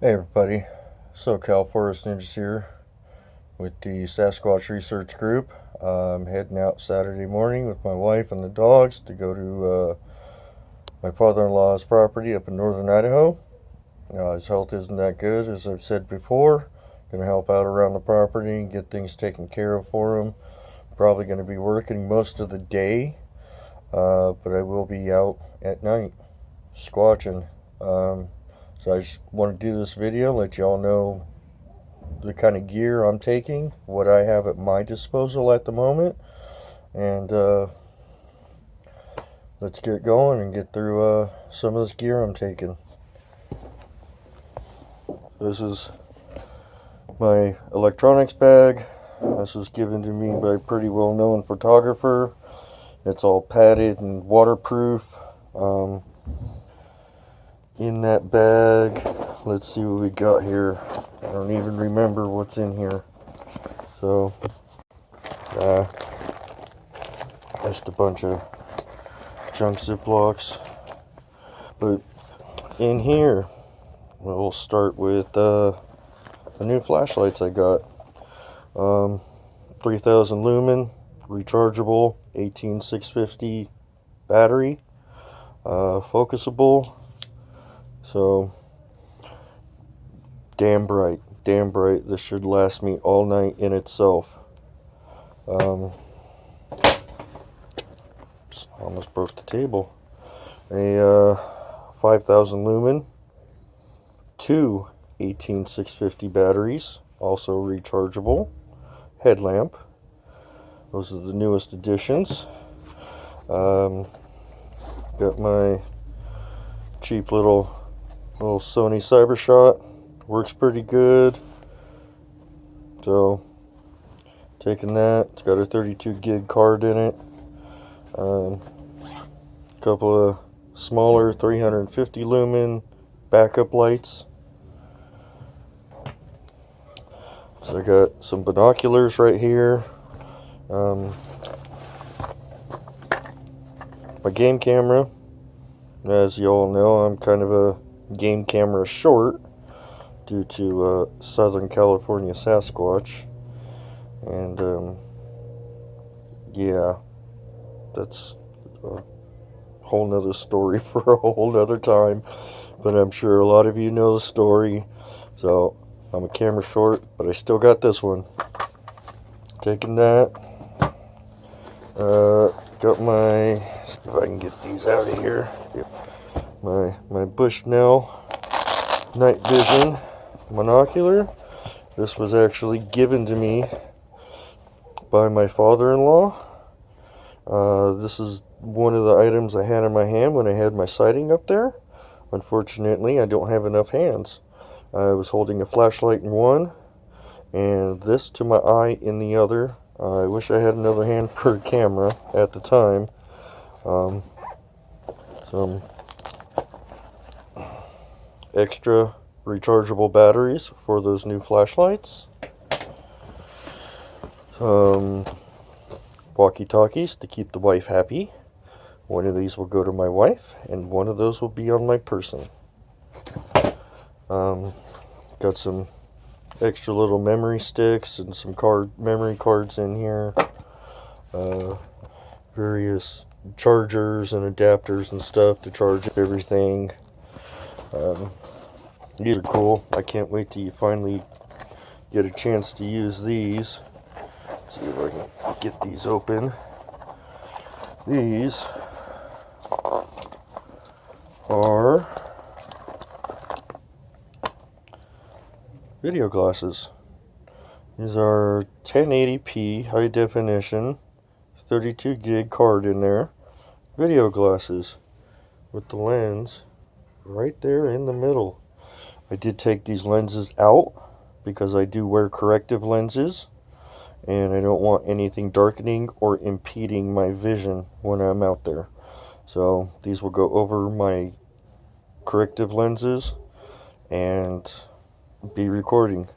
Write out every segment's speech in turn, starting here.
Hey everybody, SoCal Forest Ninjas here with the Sasquatch Research Group. I'm heading out Saturday morning with my wife and the dogs to go to my father-in-law's property up in northern Idaho. His health isn't that good, as I've said before. Going to help out around the property and get things taken care of for him. Probably going to be working most of the day, but I will be out at night squatching. So I just want to do this video, let y'all know the kind of gear I'm taking, what I have at my disposal at the moment, and let's get going and get through some of this gear I'm taking. This is my electronics bag. This was given to me by a pretty well-known photographer. It's all padded and waterproof. In that bag, let's see what we got here. I don't even remember what's in here. So, just a bunch of junk Ziplocs. But in here, we'll start with the new flashlights I got. 3000 lumen, rechargeable, 18650 battery, focusable. So, damn bright. This should last me all night in itself. Almost broke the table. A 5000 lumen, two 18650 batteries, also rechargeable, headlamp. Those are the newest additions. Got my cheap little Sony CyberShot, works pretty good. So taking that, it's got a 32 gig card in it. A couple of smaller 350 lumen backup lights. So I got some binoculars right here. My game camera. As you all know, I'm kind of a game camera short due to Southern California Sasquatch, and yeah, that's a whole nother story for a whole nother time, but I'm sure a lot of you know the story. So I'm a camera short, but I still got this one. Taking that, got my, see if I can get these out of here. My Bushnell night vision monocular. This was actually given to me by my father-in-law. This is one of the items I had in my hand when I had my sighting up there. Unfortunately, I don't have enough hands. I was holding a flashlight in one and this to my eye in the other. I wish I had another hand per camera at the time. Some extra rechargeable batteries for those new flashlights. Some walkie-talkies to keep the wife happy. One of these will go to my wife, and one of those will be on my person. Got some extra little memory sticks and some memory cards in here. Various chargers and adapters and stuff to charge everything. These are cool. I can't wait till you finally get a chance to use these. Let's see if I can get these open. These are video glasses. These are 1080p high definition, 32 gig card in there. Video glasses with the lens right there in the middle. I did take these lenses out because I do wear corrective lenses and I don't want anything darkening or impeding my vision when I'm out there. So these will go over my corrective lenses and be recording.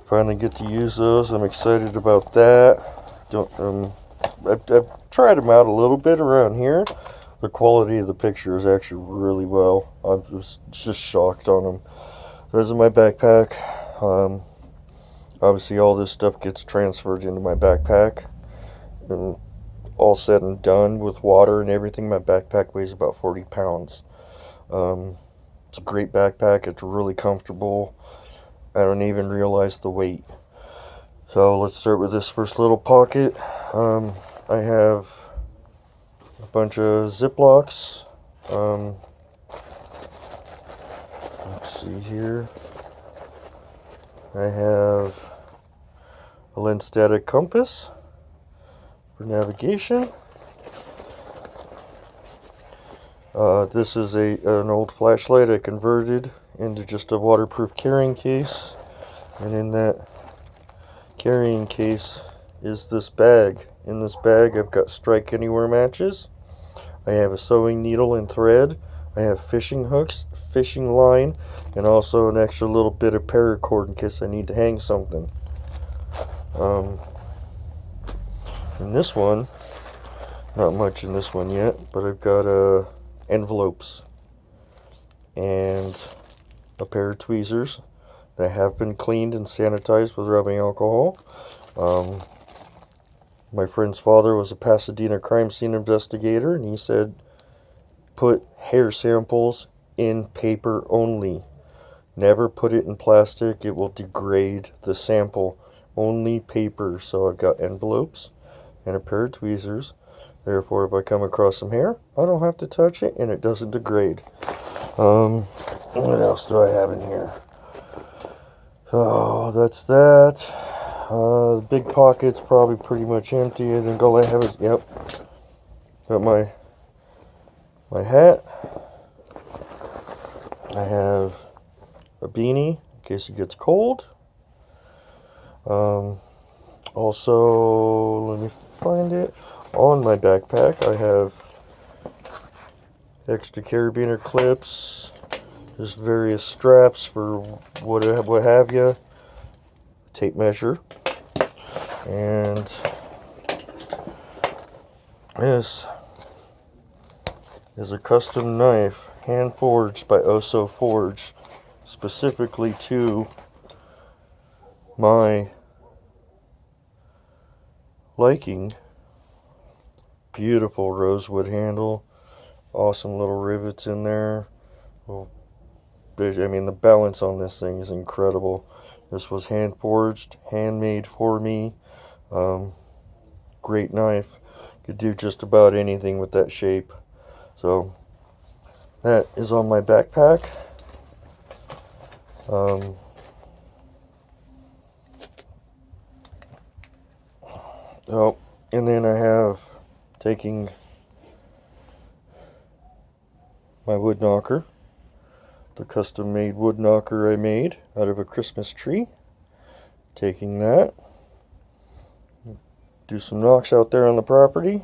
Finally get to use those. I'm excited about that. I've tried them out a little bit around here. The quality of the picture is actually really well. I was just shocked on them. This is my backpack. Obviously all this stuff gets transferred into my backpack. And all said and done with water and everything, my backpack weighs about 40 pounds. It's a great backpack. It's really comfortable. I don't even realize the weight. So let's start with this first little pocket. I have a bunch of Ziplocs. Let's see here. I have a lens static compass for navigation. This is an old flashlight I converted into just a waterproof carrying case, and in that carrying case is this bag. In this bag I've got strike anywhere matches. I have a sewing needle and thread. I have fishing hooks, fishing line, and also an extra little bit of paracord in case I need to hang something. In this one, not much in this one yet, but I've got envelopes and a pair of tweezers that have been cleaned and sanitized with rubbing alcohol. My friend's father was a Pasadena crime scene investigator, and he said put hair samples in paper only. Never put it in plastic, it will degrade the sample. Only paper. So I've got envelopes and a pair of tweezers. Therefore, if I come across some hair, I don't have to touch it and it doesn't degrade. What else do I have in here? So that's that. The big pocket's probably pretty much empty. I think all I have is, got my hat. I have a beanie in case it gets cold. Also, let me find it. On my backpack, I have extra carabiner clips, just various straps for what have you, tape measure, and this is a custom knife, hand forged by Oso Forge, specifically to my liking. Beautiful rosewood handle, awesome little rivets in there. Well, I mean, the balance on this thing is incredible. This was hand forged, handmade for me. Great knife. Could do just about anything with that shape. So that is on my backpack. And then I have taking my wood knocker, the custom made wood knocker I made out of a Christmas tree. Taking that, do some knocks out there on the property.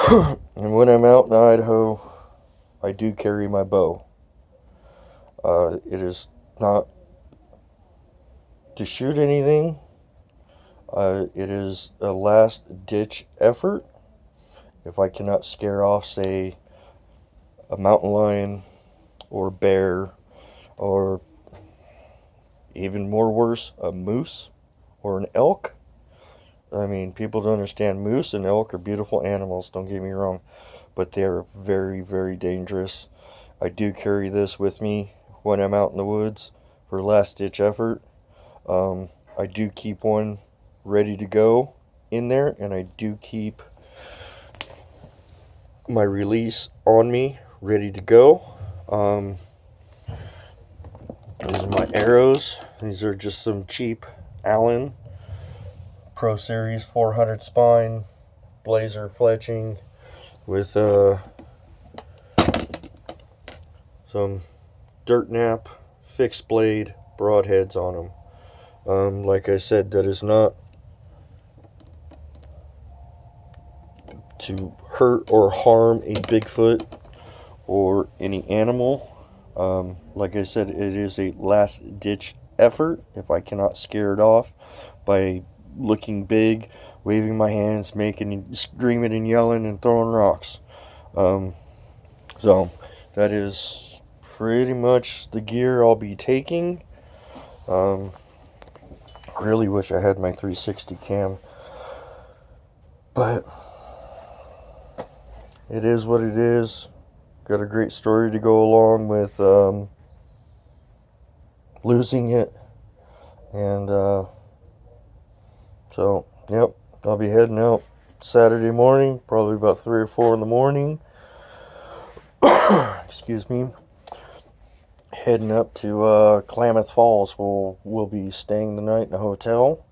And when I'm out in Idaho, I do carry my bow. It is not to shoot anything. It is a last ditch effort. If I cannot scare off, say, a mountain lion or a bear, or even more worse, a moose or an elk. I mean, people don't understand, moose and elk are beautiful animals, don't get me wrong, but they are very, very dangerous. I do carry this with me when I'm out in the woods for last ditch effort. I do keep one ready to go in there, and I do keep my release on me ready to go. These are my arrows. These are just some cheap Allen Pro Series 400 spine blazer fletching with some dirt nap fixed blade broadheads on them. Like I said, that is not to hurt or harm a Bigfoot or any animal. Like I said, it is a last ditch effort if I cannot scare it off by looking big, waving my hands, screaming and yelling and throwing rocks. So that is pretty much the gear I'll be taking. I really wish I had my 360 cam, but it is what it is. Got a great story to go along with losing it. And so, yep, I'll be heading out Saturday morning, probably about 3 or 4 in the morning. Excuse me. Heading up to Klamath Falls. We'll be staying the night in a hotel,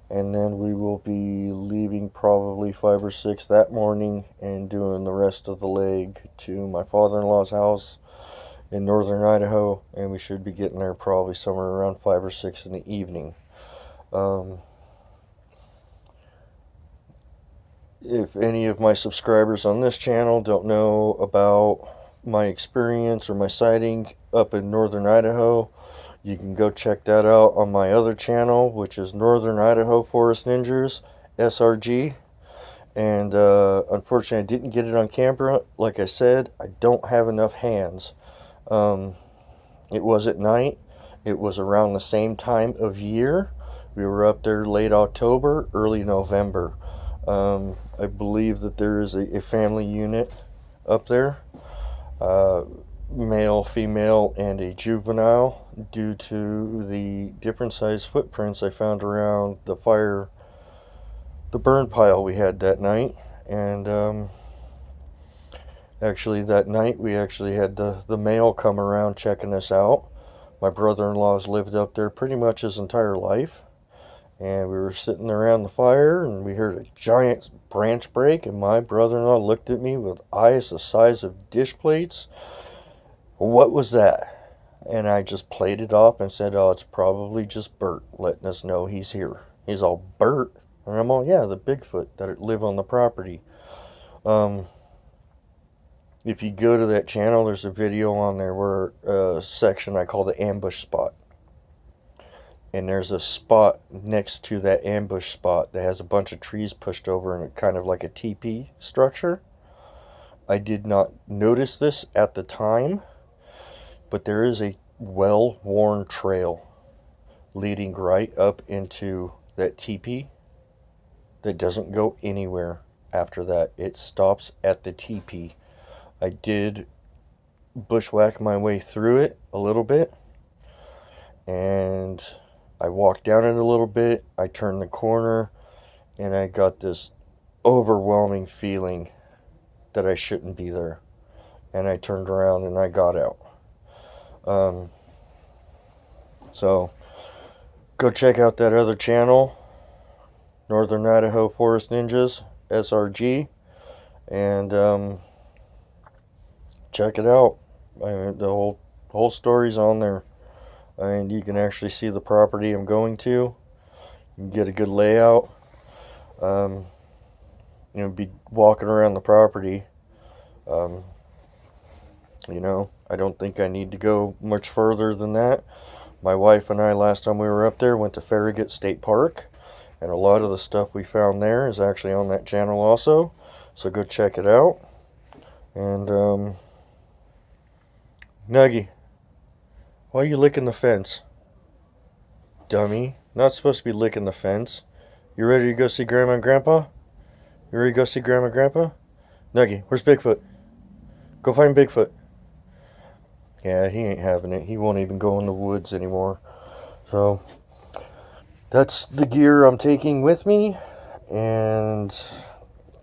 and then we will be leaving probably 5 or 6 that morning and doing the rest of the leg to my father-in-law's house in northern Idaho, and we should be getting there probably somewhere around 5 or 6 in the evening. If any of my subscribers on this channel don't know about my experience or my sighting up in northern Idaho, you can go check that out on my other channel, which is Northern Idaho Forest Ninjas, SRG. And unfortunately I didn't get it on camera. Like I said, I don't have enough hands. It was at night. It was around the same time of year. We were up there late October, early November. I believe that there is a family unit up there, male, female, and a juvenile, due to the different size footprints I found around the burn pile we had that night. And actually that night we actually had the male come around checking us out. My brother-in-law's lived up there pretty much his entire life. And we were sitting around the fire, and we heard a giant branch break, and my brother-in-law looked at me with eyes the size of dish plates. What was that? And I just played it off and said, oh, it's probably just Bert letting us know he's here. He's all, Bert? And I'm all, yeah, the Bigfoot that live on the property. If you go to that channel, there's a video on there where a section I call the ambush spot. And there's a spot next to that ambush spot that has a bunch of trees pushed over and kind of like a teepee structure. I did not notice this at the time, but there is a well-worn trail leading right up into that teepee that doesn't go anywhere after that. It stops at the teepee. I did bushwhack my way through it a little bit, and I walked down it a little bit, I turned the corner, and I got this overwhelming feeling that I shouldn't be there. And I turned around and I got out. So, go check out that other channel, Northern Idaho Forest Ninjas, SRG, and check it out. I mean, the whole story's on there. And you can actually see the property I'm going to. You can get a good layout. Be walking around the property. I don't think I need to go much further than that. My wife and I, last time we were up there, went to Farragut State Park. And a lot of the stuff we found there is actually on that channel also. So go check it out. And, Nuggy, why are you licking the fence? Dummy. Not supposed to be licking the fence. You ready to go see Grandma and Grandpa? You ready to go see Grandma and Grandpa? Nuggy, where's Bigfoot? Go find Bigfoot. Yeah, he ain't having it. He won't even go in the woods anymore. So, that's the gear I'm taking with me. And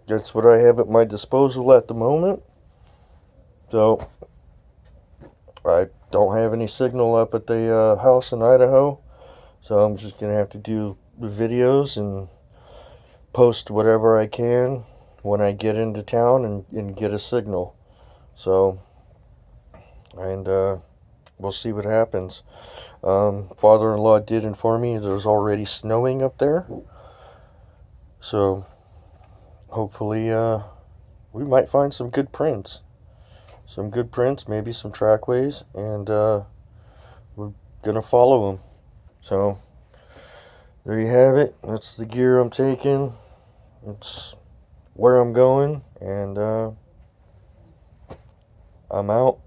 that's what I have at my disposal at the moment. So, I don't have any signal up at the house in Idaho, so I'm just going to have to do the videos and post whatever I can when I get into town and get a signal. So, and we'll see what happens. Father-in-law did inform me there's already snowing up there, so hopefully we might find some good prints. Maybe some trackways, and we're gonna follow them. So there you have it. That's the gear I'm taking. It's where I'm going, and I'm out.